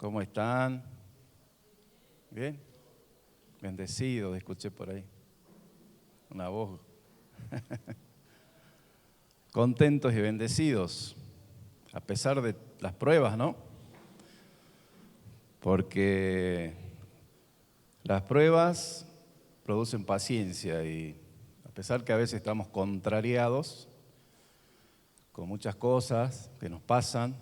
¿Cómo están? ¿Bien? Bendecidos, escuché por ahí. Una voz. Contentos y bendecidos, a pesar de las pruebas, ¿no? Porque las pruebas producen paciencia y a pesar que a veces estamos contrariados con muchas cosas que nos pasan,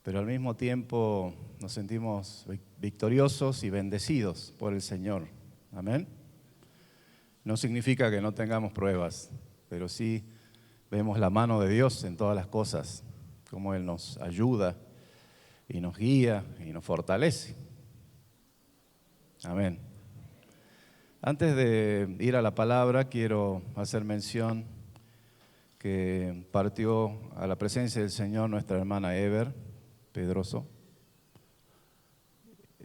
pero al mismo tiempo nos sentimos victoriosos y bendecidos por el Señor. Amén. No significa que no tengamos pruebas, pero sí vemos la mano de Dios en todas las cosas, cómo Él nos ayuda y nos guía y nos fortalece. Amén. Antes de ir a la palabra, quiero hacer mención que partió a la presencia del Señor nuestra hermana Ever Pedroso.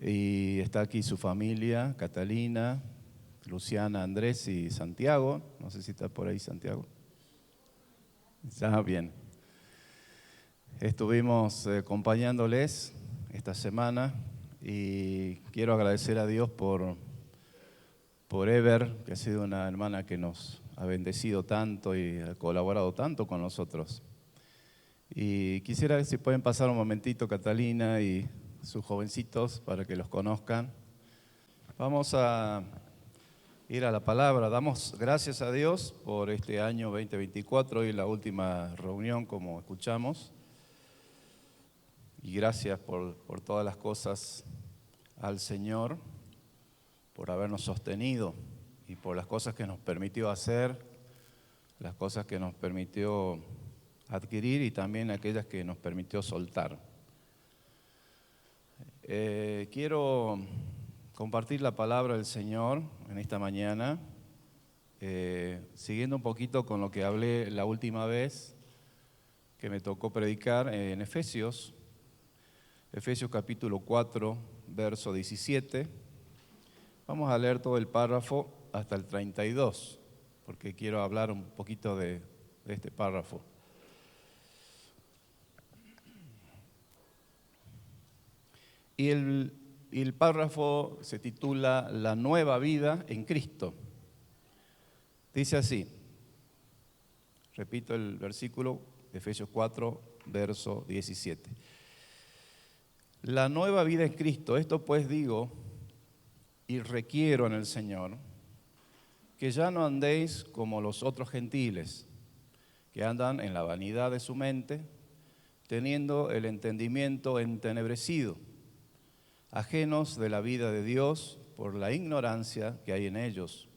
Y está aquí su familia, Catalina, Luciana, Andrés y Santiago. No sé si está por ahí Santiago. Está bien. Estuvimos acompañándoles esta semana y quiero agradecer a Dios por Ever, que ha sido una hermana que nos ha bendecido tanto y ha colaborado tanto con nosotros. Y quisiera ver si pueden pasar un momentito Catalina y sus jovencitos para que los conozcan. Vamos a ir a la palabra. Damos gracias a Dios por este año 2024 y la última reunión, como escuchamos. Y gracias por todas las cosas al Señor, por habernos sostenido y por las cosas que nos permitió hacer, las cosas que nos permitió adquirir y también aquellas que nos permitió soltar. Quiero compartir la palabra del Señor en esta mañana, siguiendo un poquito con lo que hablé la última vez que me tocó predicar en Efesios capítulo 4, verso 17. Vamos a leer todo el párrafo hasta el 32, porque quiero hablar un poquito de este párrafo. Y el párrafo se titula La nueva vida en Cristo. Dice así, repito el versículo, Efesios 4, verso 17. La nueva vida en Cristo, esto pues digo y requiero en el Señor, que ya no andéis como los otros gentiles, que andan en la vanidad de su mente, teniendo el entendimiento entenebrecido, ajenos de la vida de Dios por la ignorancia que hay en ellos,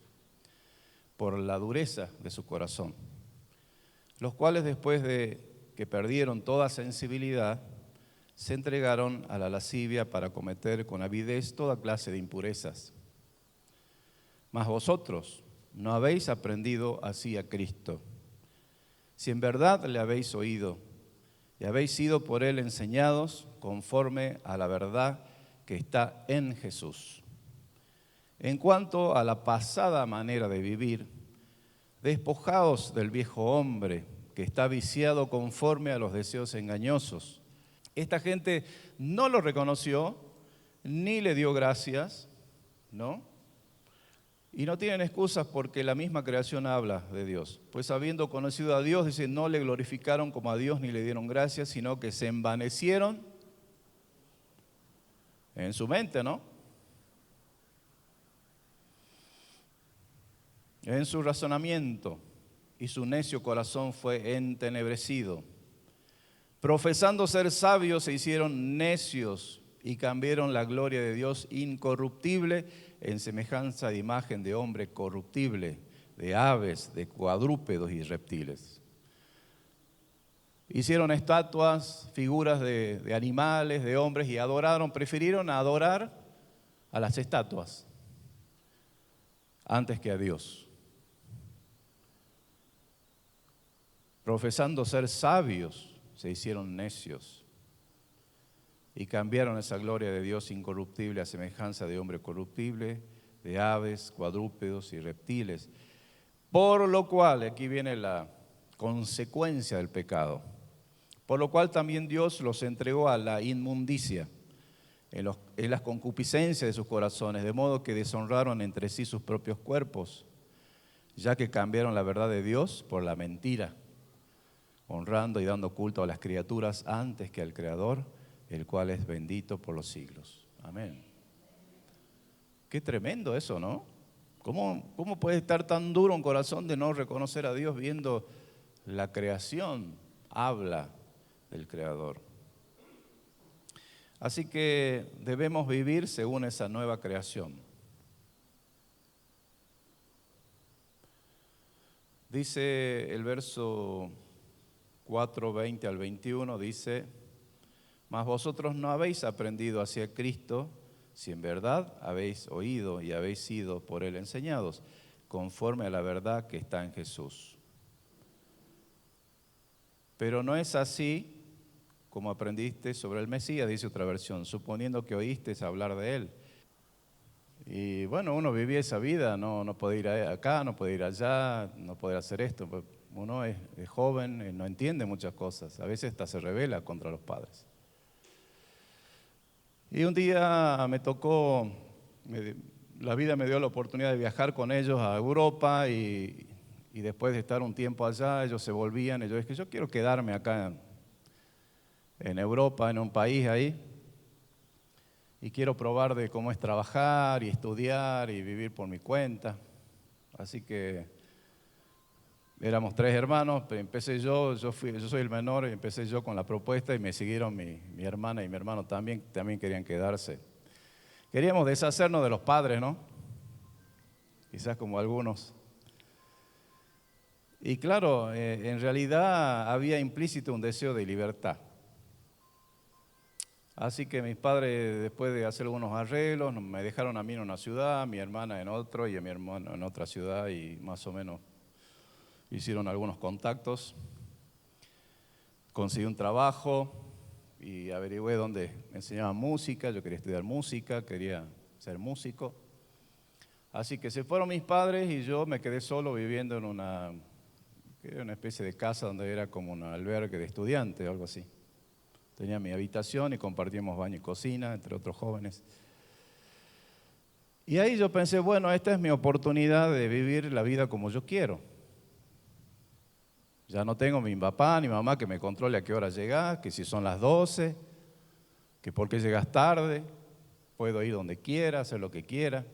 por la dureza de su corazón, los cuales después de que perdieron toda sensibilidad, se entregaron a la lascivia para cometer con avidez toda clase de impurezas. Mas vosotros no habéis aprendido así a Cristo, si en verdad le habéis oído y habéis sido por él enseñados conforme a la verdad que está en Jesús. En cuanto a la pasada manera de vivir, despojaos del viejo hombre que está viciado conforme a los deseos engañosos. Esta gente no lo reconoció, ni le dio gracias, ¿no? Y no tienen excusas porque la misma creación habla de Dios. Pues habiendo conocido a Dios, dice, no le glorificaron como a Dios ni le dieron gracias, sino que se envanecieron en su mente, ¿no? En su razonamiento, y su necio corazón fue entenebrecido. Profesando ser sabios, se hicieron necios y cambiaron la gloria de Dios incorruptible en semejanza de imagen de hombre corruptible, de aves, de cuadrúpedos y reptiles. Hicieron estatuas, figuras de animales, de hombres y prefirieron adorar a las estatuas antes que a Dios. Profesando ser sabios, se hicieron necios y cambiaron esa gloria de Dios incorruptible a semejanza de hombre corruptible, de aves, cuadrúpedos y reptiles. Por lo cual, aquí viene la consecuencia del pecado, por lo cual también Dios los entregó a la inmundicia, en las concupiscencias de sus corazones, de modo que deshonraron entre sí sus propios cuerpos, ya que cambiaron la verdad de Dios por la mentira, honrando y dando culto a las criaturas antes que al Creador, el cual es bendito por los siglos. Amén. Qué tremendo eso, ¿no? ¿Cómo puede estar tan duro un corazón de no reconocer a Dios viendo la creación? Habla del Creador. Así que debemos vivir según esa nueva creación. Dice el verso 4, 20 al 21, dice: mas vosotros no habéis aprendido hacia Cristo, si en verdad habéis oído y habéis sido por Él enseñados, conforme a la verdad que está en Jesús. Pero no es así como aprendiste sobre el Mesías, dice otra versión, suponiendo que oíste hablar de Él. Y bueno, uno vivía esa vida, no puede ir acá, no puede ir allá, no puede hacer esto. Uno es joven, no entiende muchas cosas, a veces hasta se rebela contra los padres. Y un día me tocó, la vida me dio la oportunidad de viajar con ellos a Europa y después de estar un tiempo allá, ellos se volvían y yo dije, yo quiero quedarme acá en Europa, en un país ahí, y quiero probar de cómo es trabajar y estudiar y vivir por mi cuenta. Así que éramos 3 hermanos, pero empecé yo soy el menor, y empecé yo con la propuesta y me siguieron mi hermana y mi hermano también querían quedarse. Queríamos deshacernos de los padres, ¿no? Quizás como algunos. Y claro, en realidad había implícito un deseo de libertad. Así que mis padres, después de hacer algunos arreglos, me dejaron a mí en una ciudad, mi hermana en otro y a mi hermano en otra ciudad, y más o menos hicieron algunos contactos. Conseguí un trabajo y averigüé dónde me enseñaban música. Yo quería estudiar música, quería ser músico. Así que se fueron mis padres y yo me quedé solo viviendo en una especie de casa donde era como un albergue de estudiantes o algo así. Tenía mi habitación y compartíamos baño y cocina entre otros jóvenes. Y ahí yo pensé, bueno, esta es mi oportunidad de vivir la vida como yo quiero. Ya no tengo mi papá ni mamá que me controle a qué hora llegas, que si son las 12, que por qué llegas tarde, puedo ir donde quiera, hacer lo que quiera.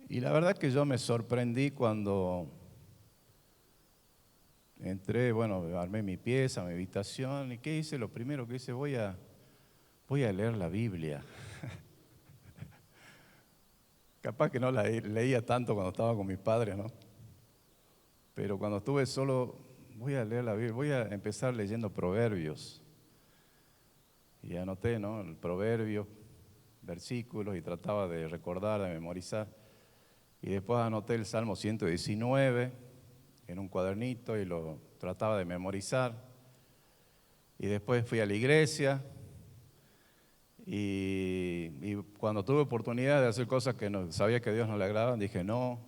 Y la verdad que yo me sorprendí cuando entré, bueno, armé mi pieza, mi habitación, ¿y qué hice? Lo primero que hice, voy a leer la Biblia. Capaz que no la leía tanto cuando estaba con mis padres, ¿no? Pero cuando estuve solo, voy a leer la Biblia, voy a empezar leyendo Proverbios. Y anoté, ¿no? El proverbio, versículos, y trataba de recordar, de memorizar. Y después anoté el Salmo 119 en un cuadernito y lo trataba de memorizar. Y después fui a la iglesia y cuando tuve oportunidad de hacer cosas que no, sabía que a Dios no le agradaban, dije no.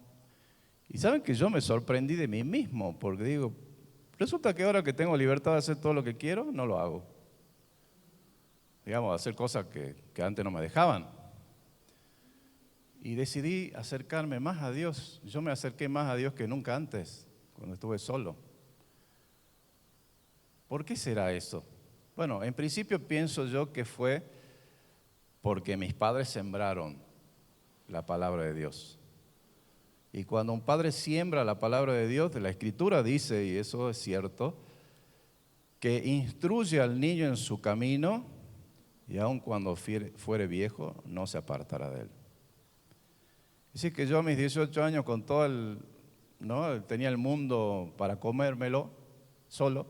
Y saben que yo me sorprendí de mí mismo, porque digo, resulta que ahora que tengo libertad de hacer todo lo que quiero, no lo hago. Digamos, hacer cosas que antes no me dejaban. Y decidí acercarme más a Dios. Yo me acerqué más a Dios que nunca antes, cuando estuve solo. ¿Por qué será eso? Bueno, en principio pienso yo que fue porque mis padres sembraron la palabra de Dios. Y cuando un padre siembra la palabra de Dios, la Escritura dice, y eso es cierto, que instruye al niño en su camino y aun cuando fuere viejo, no se apartará de él. Así que yo a mis 18 años con todo ¿no? Tenía el mundo para comérmelo solo,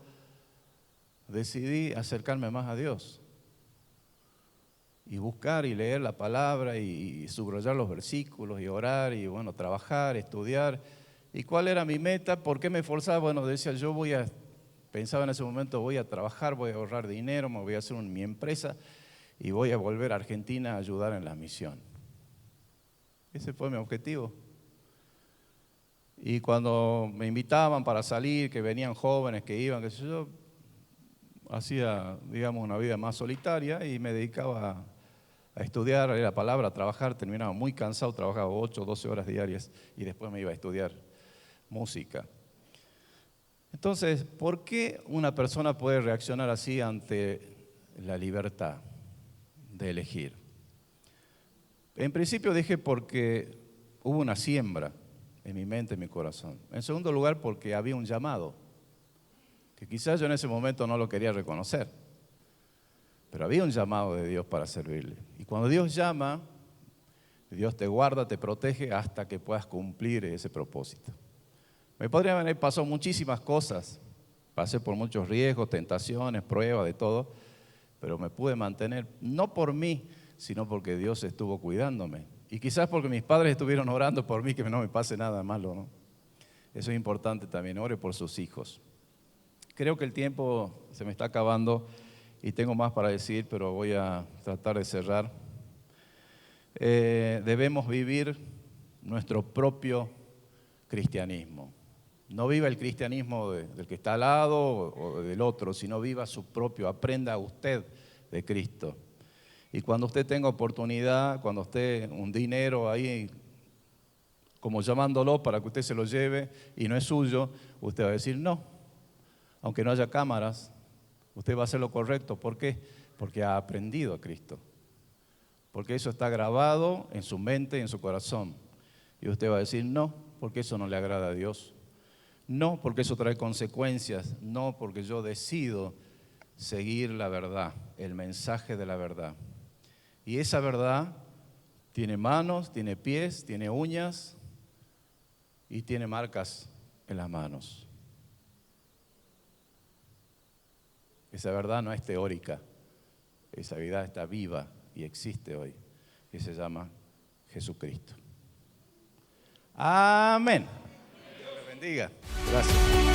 decidí acercarme más a Dios y buscar y leer la palabra y subrayar los versículos y orar y bueno, trabajar, estudiar. ¿Y cuál era mi meta? ¿Por qué me esforzaba? Bueno, decía pensaba en ese momento, voy a trabajar, voy a ahorrar dinero, me voy a hacer mi empresa y voy a volver a Argentina a ayudar en la misión. Ese fue mi objetivo. Y cuando me invitaban para salir, que venían jóvenes, que iban, qué sé yo, hacía, digamos, una vida más solitaria y me dedicaba a estudiar la palabra, a trabajar. Terminaba muy cansado, trabajaba 8 o 12 horas diarias y después me iba a estudiar música. Entonces, ¿por qué una persona puede reaccionar así ante la libertad de elegir? En principio dije porque hubo una siembra en mi mente, en mi corazón. En segundo lugar, porque había un llamado, que quizás yo en ese momento no lo quería reconocer, pero había un llamado de Dios para servirle. Y cuando Dios llama, Dios te guarda, te protege hasta que puedas cumplir ese propósito. Me podrían haber pasado muchísimas cosas, pasé por muchos riesgos, tentaciones, pruebas, de todo, pero me pude mantener, no por mí, sino porque Dios estuvo cuidándome. Y quizás porque mis padres estuvieron orando por mí, que no me pase nada malo, ¿no? Eso es importante también, ore por sus hijos. Creo que el tiempo se me está acabando y tengo más para decir, pero voy a tratar de cerrar. Debemos vivir nuestro propio cristianismo. No viva el cristianismo del que está al lado o del otro, sino viva su propio, aprenda usted de Cristo. Y cuando usted tenga oportunidad, cuando usted un dinero ahí, como llamándolo para que usted se lo lleve y no es suyo, usted va a decir no. Aunque no haya cámaras, usted va a hacer lo correcto. ¿Por qué? Porque ha aprendido a Cristo. Porque eso está grabado en su mente y en su corazón. Y usted va a decir no, porque eso no le agrada a Dios. No, porque eso trae consecuencias. No, porque yo decido seguir la verdad, el mensaje de la verdad. Y esa verdad tiene manos, tiene pies, tiene uñas y tiene marcas en las manos. Esa verdad no es teórica, esa verdad está viva y existe hoy, que se llama Jesucristo. Amén. Dios le bendiga. Gracias.